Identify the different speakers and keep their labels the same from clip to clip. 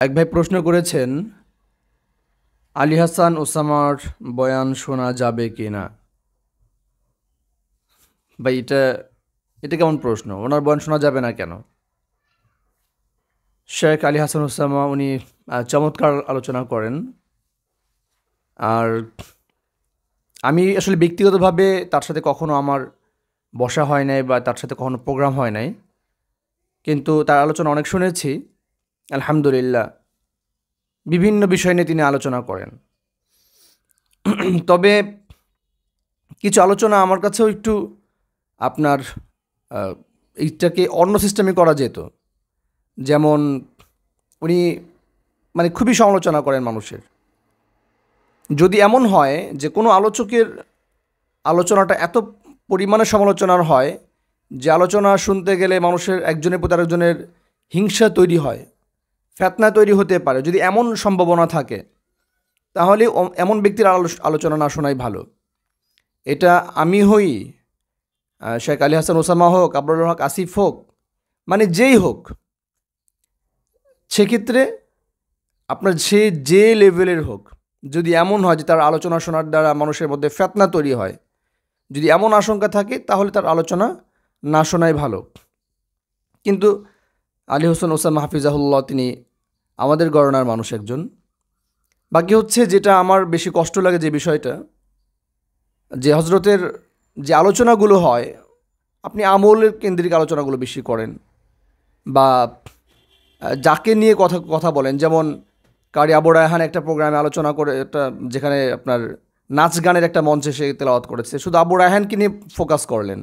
Speaker 1: এক ভাই প্রশ্ন করেছেন, আলী হাসান ওসামার বয়ান শোনা যাবে কি না। ভাই এটা এটা কেমন প্রশ্ন? ওনার বয়ান শোনা যাবে না কেন? শেখ আলী হাসান ওসামা উনি চমৎকার আলোচনা করেন। আর আমি আসলে ব্যক্তিগতভাবে তার সাথে কখনো আমার বসা হয় নাই বা তার সাথে কখনো প্রোগ্রাম হয় নাই, কিন্তু তার আলোচনা অনেক শুনেছি। আলহামদুলিল্লাহ, বিভিন্ন বিষয় নিয়ে তিনি আলোচনা করেন। তবে কিছু আলোচনা আমার কাছেও একটু আপনার এইটাকে অন্য সিস্টেমে করা যেত। যেমন উনি খুবই সমালোচনা করেন মানুষের। যদি এমন হয় যে কোনো আলোচকের আলোচনাটা এত পরিমাণে সমালোচনার হয় যে আলোচনা শুনতে গেলে মানুষের একজনের প্রতি আরেকজনের হিংসা তৈরি হয়, ফিতনা তৈরি হতে পারে, যদি এমন সম্ভাবনা থাকে তাহলে এমন ব্যক্তির আলোচনা না শোনাই ভালো। এটা আমি হই, শেখ আলী হাসান ওসামা হোক, আবরারুল হক আসিফ হোক, যেই হোক, সেক্ষেত্রে আপনার যে লেভেলের হোক, যদি এমন হয় যে তার আলোচনা শোনার দ্বারা মানুষের মধ্যে ফিতনা তৈরি হয়, যদি এমন আশঙ্কা থাকে তাহলে তার আলোচনা না শোনাই ভালো। কিন্তু আলী হোসেন ওসামা হাফিজাহুল্লাহ তিনি আমাদের গণনার মানুষ একজন। বাকি হচ্ছে যেটা আমার বেশি কষ্ট লাগে যে বিষয়টা, যে হজরতের যে আলোচনাগুলো হয়, আপনি আমলের কেন্দ্রিক আলোচনাগুলো বেশি করেন বা যাকে নিয়ে কথা বলেন। যেমন কারি আবু রায়হান একটা প্রোগ্রামে আলোচনা করে, একটা যেখানে আপনার নাচ গানের একটা মঞ্চে সে তেলাওয়াত করেছে, শুধু আবু রায়হানকে নিয়ে ফোকাস করলেন,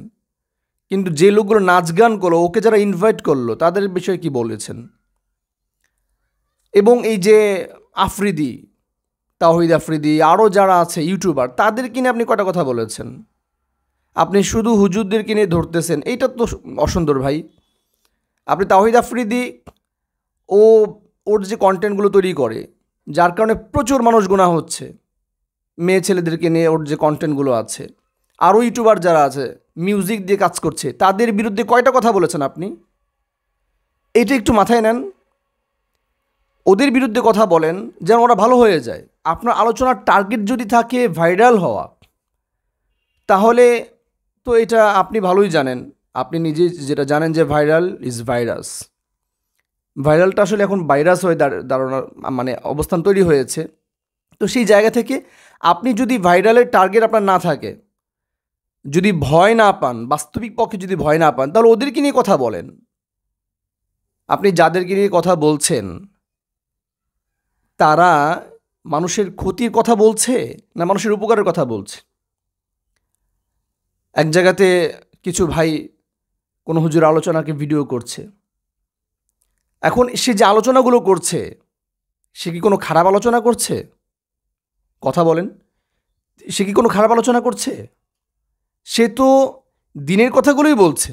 Speaker 1: কিন্তু যে লোকগুলো নাচ গান করলো, ওকে যারা ইনভাইট করলো, তাদের বিষয়ে কি বলেছেন। এবং এই যে আফ্রিদি, তাওহিদ আফ্রিদি, আরও যারা আছে ইউটিউবার, তাদেরকে নিয়ে আপনি কটা কথা বলেছেন। আপনি শুধু হুজুরদেরকে নিয়ে ধরতেছেন, এইটা তো অসুন্দর ভাই। আপনি তাওহিদ আফ্রিদি, ওর যে কন্টেন্টগুলো তৈরি করে, যার কারণে প্রচুর মানুষ গুনাহ হচ্ছে, মেয়ে ছেলেদেরকে নিয়ে ওর যে কন্টেন্টগুলো আছে, আরও ইউটিউবার যারা আছে মিউজিক দিয়ে কাজ করছে, তাদের বিরুদ্ধে কয়টা কথা বলেছেন আপনি? এইটা একটু মাথায় নেন। ওদের বিরুদ্ধে কথা বলেন যেন ওরা ভালো হয়ে যায়। আপনার আলোচনার টার্গেট যদি থাকে ভাইরাল হওয়া, তাহলে তো এটা আপনি ভালোই জানেন। আপনি নিজে যেটা জানেন যে ভাইরাল ইজ ভাইরাস। ভাইরালটা আসলে এখন ভাইরাস হয়ে দাঁড়ানোর অবস্থান তৈরি হয়েছে। তো সেই জায়গা থেকে আপনি যদি ভাইরালের টার্গেট আপনার না থাকে, যদি ভয় না পান, বাস্তবিক পক্ষে যদি ভয় না পান, তাহলে ওদেরকে নিয়ে কথা বলেন। আপনি যাদেরকে নিয়ে কথা বলছেন, তারা মানুষের ক্ষতির কথা বলছে না মানুষের উপকারের কথা বলছে? এক জায়গাতে কিছু ভাই কোনো হুজুর আলোচনাকে ভিডিও করছে। এখন সে যে আলোচনাগুলো করছে, সে কি কোনো খারাপ আলোচনা করছে? কথা বলেন, সে কি কোনো খারাপ আলোচনা করছে? সে তো দিনের কথাগুলোই বলছে।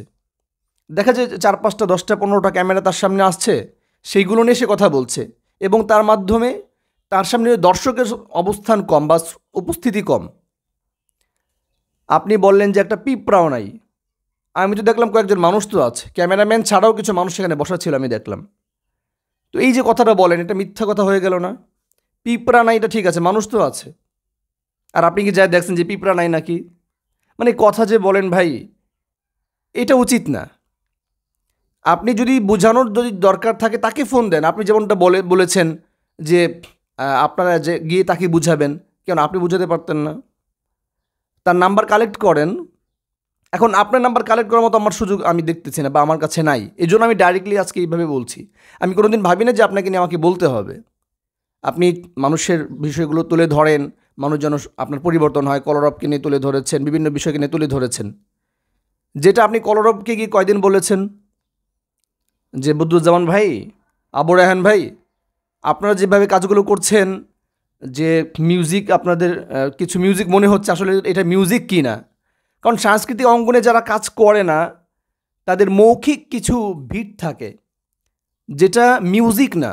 Speaker 1: দেখা যায় 4-5টা 10টা 15টা ক্যামেরা তার সামনে আসছে, সেইগুলো নিয়ে সে কথা বলছে, এবং তার মাধ্যমে তার সামনে দর্শকের অবস্থান কম বা উপস্থিতি কম। আপনি বললেন যে একটা পিঁপড়াও নাই। আমি তো দেখলাম কয়েকজন মানুষ তো আছে, ক্যামেরাম্যান ছাড়াও কিছু মানুষ সেখানে বসা ছিল, আমি দেখলাম। তো এই যে কথাটা বলেন, এটা মিথ্যা কথা হয়ে গেল না? পিঁপড়া নাই, এটা ঠিক আছে, মানুষ তো আছে। আর আপনি কি যাই দেখছেন যে পিঁপড়া নাই নাকি? কথা যে বলেন ভাই, এটা উচিত না। আপনি যদি বোঝানোর দরকার থাকে তাকে ফোন দেন। আপনি যেমনটা বলেছেন যে আপনারা যে গিয়ে তাকে বুঝাবেন, কেন আপনি বুঝাতে পারতেন না? তার নাম্বার কালেক্ট করেন। এখন আপনার নাম্বার কালেক্ট করার মতো আমার সুযোগ আমি দেখতেছি না, বা আমার কাছে নাই। এই জন্য আমি ডাইরেক্টলি আজকে এইভাবে বলছি। আমি কোনোদিন ভাবি না যে আপনাকে নিয়ে আমাকে বলতে হবে। আপনি মানুষের বিষয়গুলো তুলে ধরেন, মানুষ যেন আপনার পরিবর্তন হয়। কলরবকে নিয়ে তুলে ধরেছেন, বিভিন্ন বিষয়কে নিয়ে তুলে ধরেছেন। যেটা আপনি কলরবকে গিয়ে কয়দিন বলেছেন যে বদরুজ্জামান ভাই, আবু রায়হান ভাই, আপনারা যেভাবে কাজগুলো করছেন, যে মিউজিক আপনাদের কিছু মিউজিক মনে হচ্ছে, আসলে এটা মিউজিক কি না। কারণ সাংস্কৃতিক অঙ্গনে যারা কাজ করে না, তাদের মৌখিক কিছু বিট থাকে, যেটা মিউজিক না,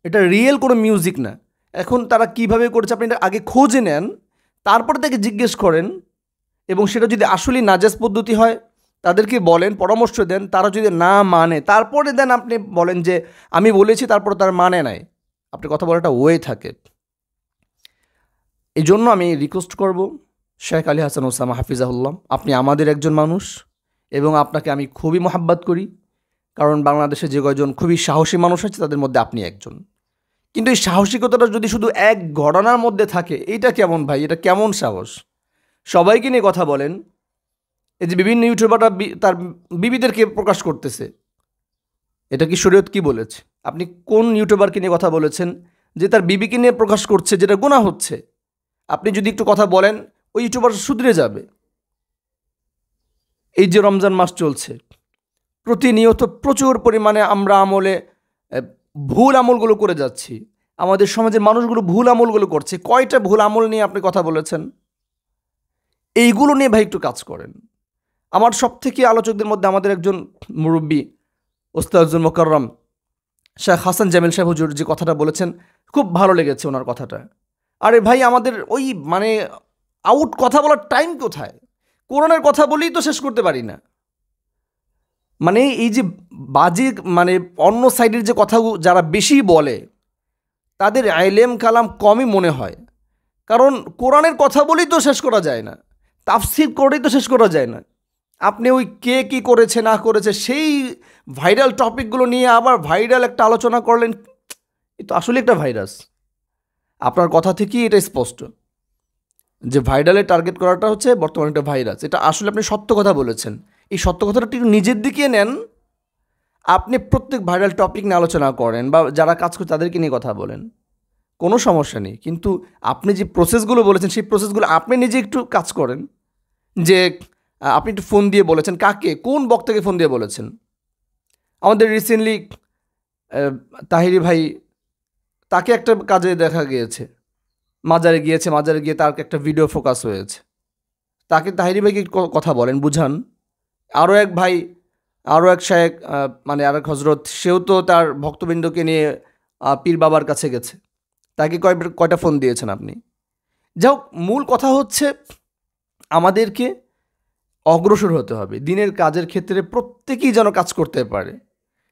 Speaker 1: এটা রিয়েল কোনো মিউজিক না। এখন তারা কিভাবে করেছে আপনি এটা আগে খোঁজে নেন, তারপর তাকে জিজ্ঞেস করেন, এবং সেটা যদি আসলেই নাজায়েজ পদ্ধতি হয় তাদেরকে বলেন, পরামর্শ দেন। তারা যদি না মানে, তারপরে দেন আপনি বলেন যে আমি বলেছি, তারপর তার মানে নাই। আপনার কথা বলার একটা ওয়ে থাকে। এই জন্য আমি রিকোয়েস্ট করব শেখ আলী হাসান ওসামা হাফিজাহুল্লাহ, আপনি আমাদের একজন মানুষ এবং আপনাকে আমি খুবই মহাব্বত করি, কারণ বাংলাদেশে যে কয়জন খুবই সাহসী মানুষ আছে তাদের মধ্যে আপনি একজন। কিন্তু এই সাহসিকতাটা যদি শুধু এক ঘটনার মধ্যে থাকে, এইটা কেমন ভাই? এটা কেমন সাহস? সবাইকে নিয়ে কথা বলেন, এই যে বিভিন্ন ইউটিউবাররা তার বিবিদেরকে প্রকাশ করতেছে, এটা কি শরীয়ত কি বলেছে? আপনি কোন ইউটিউবারকে নিয়ে কথা বলেছেন যে তার বিবিকে নিয়ে প্রকাশ করছে, যেটা গুনাহ হচ্ছে? আপনি যদি একটু কথা বলেন, ওই ইউটিউবার শুধরে যাবে। এই যে রমজান মাস চলছে, প্রতিনিয়ত প্রচুর পরিমাণে আমরা ভুল আমলগুলো করে যাচ্ছি। আমাদের সমাজের মানুষগুলো ভুল আমলগুলো করছে। কয়টা ভুল আমল নিয়ে আপনি কথা বলেছেন? এইগুলো নিয়ে ভাই একটু কাজ করেন। আমার সবথেকে আলোচকদের মধ্যে আমাদের একজন মুরব্বী ওস্তাদুল মোকাররম শেখ হাসান জামিল সাহেব হুজুর যে কথাটা বলেছেন, খুব ভালো লেগেছে ওনার কথাটা। আরে ভাই, আমাদের ওই আউট কথা বলার টাইম কোথায়? কোরআনের কথা বলেই তো শেষ করতে পারি না। এই যে বাজে অন্য সাইডের যে কথা যারা বেশি বলে, তাদের ইলম কালাম কমই মনে হয়। কারণ কোরআনের কথা বলেই তো শেষ করা যায় না, তাফসীর করেই তো শেষ করা যায় না। আপনি ওই কে কী করেছে না করেছে সেই ভাইরাল টপিকগুলো নিয়ে আবার ভাইরাল একটা আলোচনা করলেন, এ তো আসলে একটা ভাইরাস। আপনার কথা থেকেই এটা স্পষ্ট যে ভাইরালে টার্গেট করাটা হচ্ছে বর্তমানে একটা ভাইরাস। এটা আসলে আপনি সত্য কথা বলেছেন। এই সত্য কথাটা একটু নিজের দিকে নেন। আপনি প্রত্যেক ভাইরাল টপিক নিয়ে আলোচনা করেন বা যারা কাজ করে তাদেরকে নিয়ে কথা বলেন, কোনো সমস্যা নেই। কিন্তু আপনি যে প্রসেসগুলো বলেছেন সেই প্রসেসগুলো আপনি নিজে একটু কাজ করেন। যে আপনি একটু ফোন দিয়ে বলেছেন, কাকে, কোন বক্তাকে ফোন দিয়ে বলেছেন? আমাদের রিসেন্টলি তাহিরি ভাই, তাকে একটা কাজে দেখা গিয়েছে, মাজারে গিয়ে তার একটা ভিডিও ফোকাস হয়েছে। তাকে তাহিরি ভাইকে কথা বলেন, বুঝান। আরও এক ভাই, আরও এক শায়েক আর এক হজরত, সেও তো তার ভক্তবৃন্দকে নিয়ে পীর বাবার কাছে গেছে, তাকে কয়টা ফোন দিয়েছেন আপনি? যাই হোক, মূল কথা হচ্ছে আমাদেরকে অগ্রসর হতে হবে। দিনের কাজের ক্ষেত্রে প্রত্যেকেই যেন কাজ করতে পারে,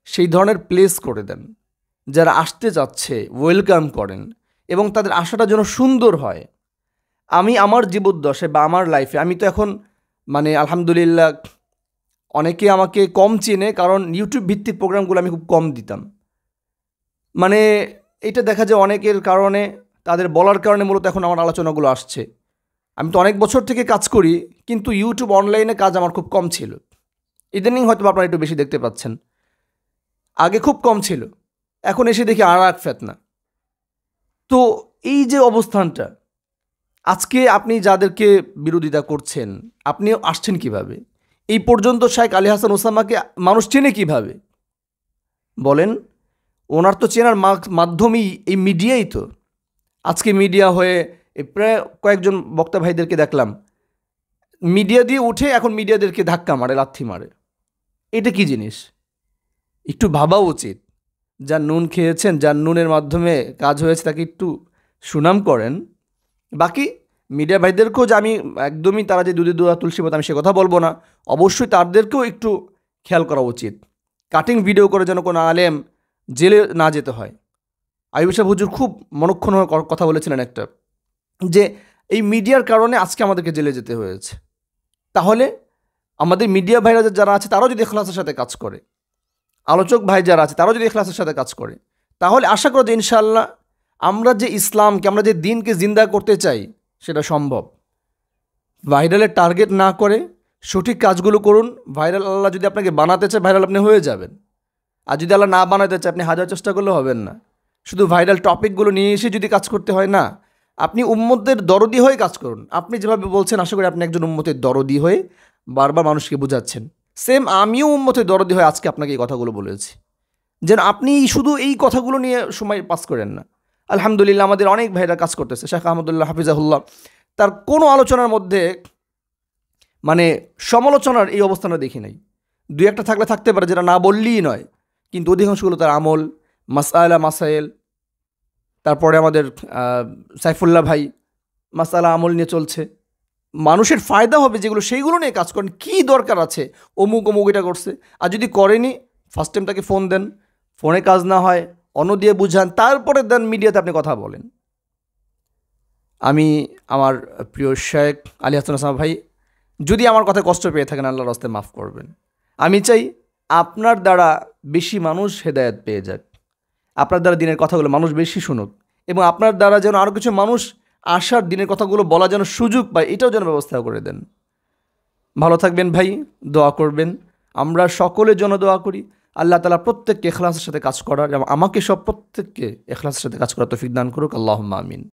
Speaker 1: সেই ধরনের প্লেস করে দেন। যারা আসতে যাচ্ছে ওয়েলকাম করেন এবং তাদের আশাটা যেন সুন্দর হয়। আমি আমার জীবদ্দশায় বা আমার লাইফে, আমি তো এখন আলহামদুলিল্লাহ অনেকে আমাকে কম চেনে, কারণ ইউটিউব ভিত্তিক প্রোগ্রামগুলো আমি খুব কম দিতাম। এটা দেখা যায় অনেকের কারণে, তাদের বলার কারণে মূলত এখন আমার আলোচনাগুলো আসছে। আমি তো অনেক বছর থেকে কাজ করি, কিন্তু ইউটিউব অনলাইনে কাজ আমার খুব কম ছিল। ইদানিং হয়তো আপনারা একটু বেশি দেখতে পাচ্ছেন, আগে খুব কম ছিল, এখন এসে দেখি আর এক ফেতনা। তো এই যে অবস্থানটা, আজকে আপনি যাদেরকে বিরোধিতা করছেন, আপনি আসছেন কিভাবে? এই পর্যন্ত শেখ আলী হাসান ওসামাকে মানুষ চেনে কিভাবে বলেন? ওনার তো চেনার মাধ্যমই এই মিডিয়াই তো। আজকে মিডিয়া হয়ে প্রায় কয়েকজন বক্তা ভাইদেরকে দেখলাম মিডিয়া দিয়ে উঠে এখন মিডিয়াদেরকে ধাক্কা মারে, লাথি মারে। এটা কি জিনিস? একটু ভাবা উচিত। যার নুন খেয়েছেন, যার নুনের মাধ্যমে কাজ হয়েছে, তাকে একটু সুনাম করেন। বাকি মিডিয়া ভাইদেরকেও যে আমি একদমই তারা যে দুধে দুধা তুলসী পাতা, আমি সে কথা বলবো না। অবশ্যই তাদেরকেও একটু খেয়াল করা উচিত, কাটিং ভিডিও করে যেন কোনো আলেম জেলে না যেতে হয়। আইয়ুব সাহেব হুজুর খুব মনক্ষণ কথা বলেছিলেন একটা, যে এই মিডিয়ার কারণে আজকে আমাদেরকে জেলে যেতে হয়েছে। তাহলে আমাদের মিডিয়া ভাইরা যারা আছে তারাও যদি ইখলাসের সাথে কাজ করে, আলোচক ভাই যারা আছে তারাও যদি ইখলাসের সাথে কাজ করে, তাহলে আশা করা যে ইনশাআল্লাহ আমরা যে ইসলামকে, আমরা যে দিনকে জিন্দা করতে চাই সেটা সম্ভব। ভাইরালের টার্গেট না করে সঠিক কাজগুলো করুন। ভাইরাল আল্লাহ যদি আপনাকে বানাতে চায়, ভাইরাল আপনি হয়ে যাবেন। আর যদি আল্লাহ না বানাতে চায়, আপনি হাজার চেষ্টা করলেও হবেন না। শুধু ভাইরাল টপিকগুলো নিয়ে এসে যদি কাজ করতে হয় না, আপনি উম্মতের দরদি হয়ে কাজ করুন। আপনি যেভাবে বলছেন, আশা করি আপনি একজন উম্মতের দরদি হয়ে বারবার মানুষকে বোঝাচ্ছেন। সেম আমিও উম্মতের দরদি হয়ে আজকে আপনাকে এই কথাগুলো বলেছি, যেন আপনি শুধু এই কথাগুলো নিয়ে সময় পাস করেন না। আলহামদুলিল্লাহ আমাদের অনেক ভাইরা কাজ করতেছে। শেখ আহমদুল্লাহ হাফিজাহুল্লাহ, তার কোনো আলোচনার মধ্যে সমালোচনার এই অবস্থানটা দেখি নাই। দুই একটা থাকলে থাকতে পারে, যেটা না বললেই নয়, কিন্তু অধিকাংশগুলো তার আমল, মাসাইল। তারপরে আমাদের সাইফুল্লাহ ভাই মাসালা আমল নিয়ে চলছে। মানুষের ফায়দা হবে যেগুলো, সেইগুলো নিয়ে কাজ করেন। কী দরকার আছে অমুক এটা করছে? আর যদি করেনি, ফার্স্ট টাইম তাকে ফোন দেন। ফোনে কাজ না হয়, অন্য দিয়ে বুঝান, তারপরে দেন মিডিয়াতে আপনি কথা বলেন। আমি আমার প্রিয় শেখ আলী হাসান ওসামা ভাই, যদি আমার কথায় কষ্ট পেয়ে থাকেন আল্লাহর রাস্তায় মাফ করবেন। আমি চাই আপনার দ্বারা বেশি মানুষ হেদায়েত পেয়ে যাক, আপনার দ্বারা দিনের কথাগুলো মানুষ বেশি শুনুক, এবং আপনার দ্বারা যেন আরও কিছু মানুষ আসার দিনের কথাগুলো বলা যেন সুযোগ পায়, এটাও যেন ব্যবস্থা করে দেন। ভালো থাকবেন ভাই, দোয়া করবেন। আমরা সকলের জন্য দোয়া করি আল্লাহ তাআলা প্রত্যেককে ইখলাসের সাথে কাজ করার, এবং আমাকে সব প্রত্যেককে ইখলাসের সাথে কাজ করার তৌফিক দান করুক। আল্লাহুম্মা আমিন।